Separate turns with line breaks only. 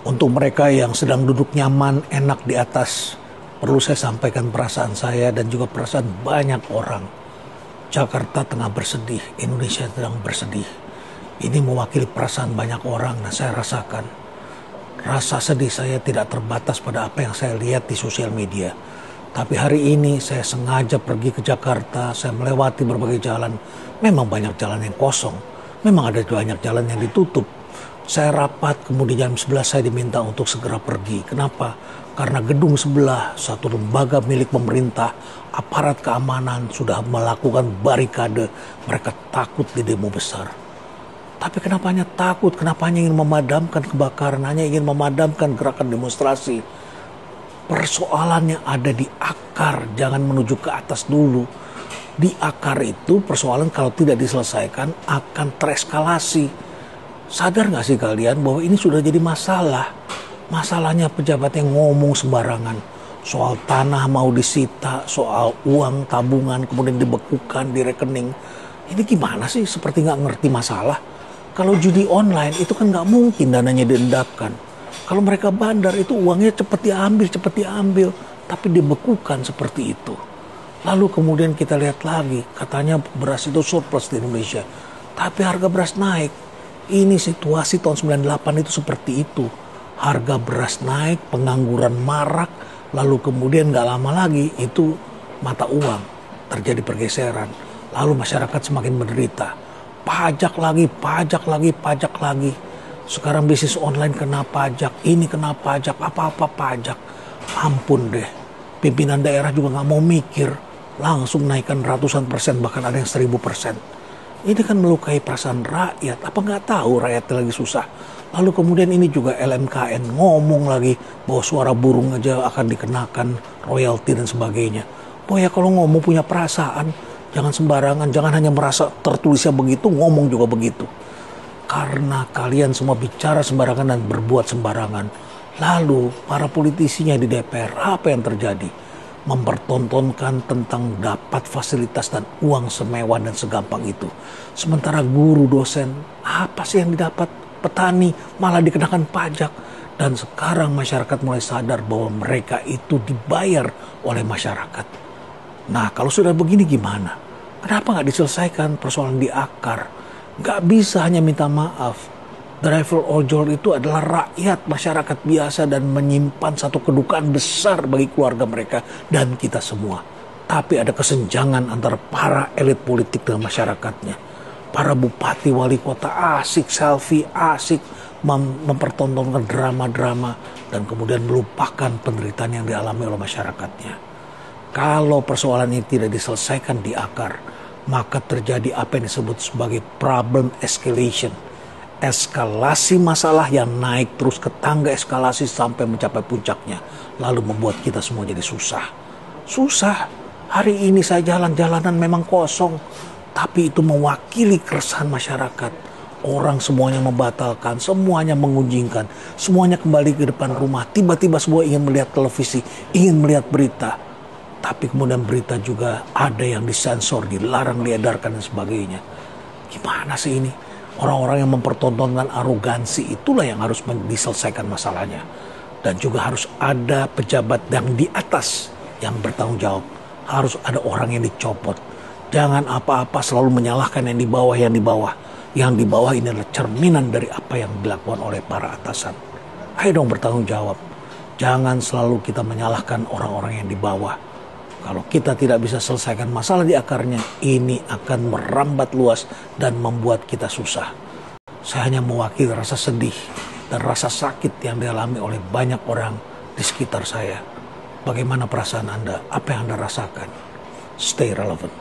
Untuk mereka yang sedang duduk nyaman, enak di atas, perlu saya sampaikan perasaan saya dan juga perasaan banyak orang. Jakarta tengah bersedih, Indonesia sedang bersedih. Ini mewakili perasaan banyak orang dan saya rasakan. Rasa sedih saya tidak terbatas pada apa yang saya lihat di sosial media. Tapi hari ini saya sengaja pergi ke Jakarta, saya melewati berbagai jalan. Memang banyak jalan yang kosong, memang ada banyak jalan yang ditutup. Saya rapat, kemudian jam 11 saya diminta untuk segera pergi. Kenapa? Karena gedung sebelah, satu lembaga milik pemerintah, aparat keamanan sudah melakukan barikade. Mereka takut di demo besar. Tapi kenapa hanya takut? Kenapa hanya ingin memadamkan kebakaran? Hanya ingin memadamkan gerakan demonstrasi? Persoalannya ada di akar, jangan menuju ke atas dulu. Di akar itu persoalan kalau tidak diselesaikan akan tereskalasi. Sadar gak sih kalian bahwa ini sudah jadi masalah? Masalahnya pejabat yang ngomong sembarangan. Soal tanah mau disita, soal uang tabungan kemudian dibekukan di rekening. Ini gimana sih? Seperti gak ngerti masalah. Kalau judi online itu kan gak mungkin dananya diendapkan. Kalau mereka bandar itu uangnya cepat diambil. Tapi dibekukan seperti itu. Lalu kemudian kita lihat lagi, katanya beras itu surplus di Indonesia. Tapi harga beras naik. Ini situasi tahun 98 itu seperti itu. Harga beras naik, pengangguran marak, lalu kemudian gak lama lagi itu mata uang terjadi pergeseran. Lalu masyarakat semakin menderita. Pajak lagi. Sekarang bisnis online kena pajak, ini kena pajak, apa-apa pajak. Ampun deh, pimpinan daerah juga gak mau mikir. Langsung naikkan ratusan persen, bahkan ada yang 1000%. Ini kan melukai perasaan rakyat. Apa nggak tahu rakyat lagi susah? Lalu kemudian ini juga LMKN ngomong lagi bahwa suara burung aja akan dikenakan royalti dan sebagainya. Oh ya, kalau ngomong punya perasaan, jangan sembarangan, jangan hanya merasa tertulisnya begitu, ngomong juga begitu. Karena kalian semua bicara sembarangan dan berbuat sembarangan. Lalu para politisinya di DPR, apa yang terjadi? Mempertontonkan tentang dapat fasilitas dan uang semewah dan segampang itu. Sementara guru, dosen, apa sih yang didapat? Petani malah dikenakan pajak. Dan sekarang masyarakat mulai sadar bahwa mereka itu dibayar oleh masyarakat. Nah, kalau sudah begini gimana? Kenapa nggak diselesaikan persoalan di akar? Nggak bisa hanya minta maaf. Driver ojol itu adalah rakyat, masyarakat biasa dan menyimpan satu kedukaan besar bagi keluarga mereka dan kita semua. Tapi ada kesenjangan antara para elit politik dengan masyarakatnya. Para bupati, wali kota asik selfie, asik mempertontonkan drama-drama dan kemudian melupakan penderitaan yang dialami oleh masyarakatnya. Kalau persoalan ini tidak diselesaikan di akar, maka terjadi apa yang disebut sebagai problem escalation. Eskalasi masalah yang naik terus ke tangga eskalasi sampai mencapai puncaknya. Lalu membuat kita semua jadi susah. Susah. Hari ini saya jalan-jalanan memang kosong. Tapi itu mewakili keresahan masyarakat. Orang semuanya membatalkan, semuanya mengunjingkan. Semuanya kembali ke depan rumah. Tiba-tiba semua ingin melihat televisi, ingin melihat berita. Tapi kemudian berita juga ada yang disensor, dilarang diedarkan dan sebagainya. Gimana sih ini? Orang-orang yang mempertontonkan arogansi itulah yang harus diselesaikan masalahnya. Dan juga harus ada pejabat yang di atas yang bertanggung jawab. Harus ada orang yang dicopot. Jangan apa-apa selalu menyalahkan yang di bawah. Yang di bawah ini adalah cerminan dari apa yang dilakukan oleh para atasan. Ayo dong bertanggung jawab. Jangan selalu kita menyalahkan orang-orang yang di bawah. Kalau kita tidak bisa selesaikan masalah di akarnya, ini akan merambat luas dan membuat kita susah. Saya hanya mewakili rasa sedih dan rasa sakit yang dialami oleh banyak orang di sekitar saya. Bagaimana perasaan Anda? Apa yang Anda rasakan? Stay relevant.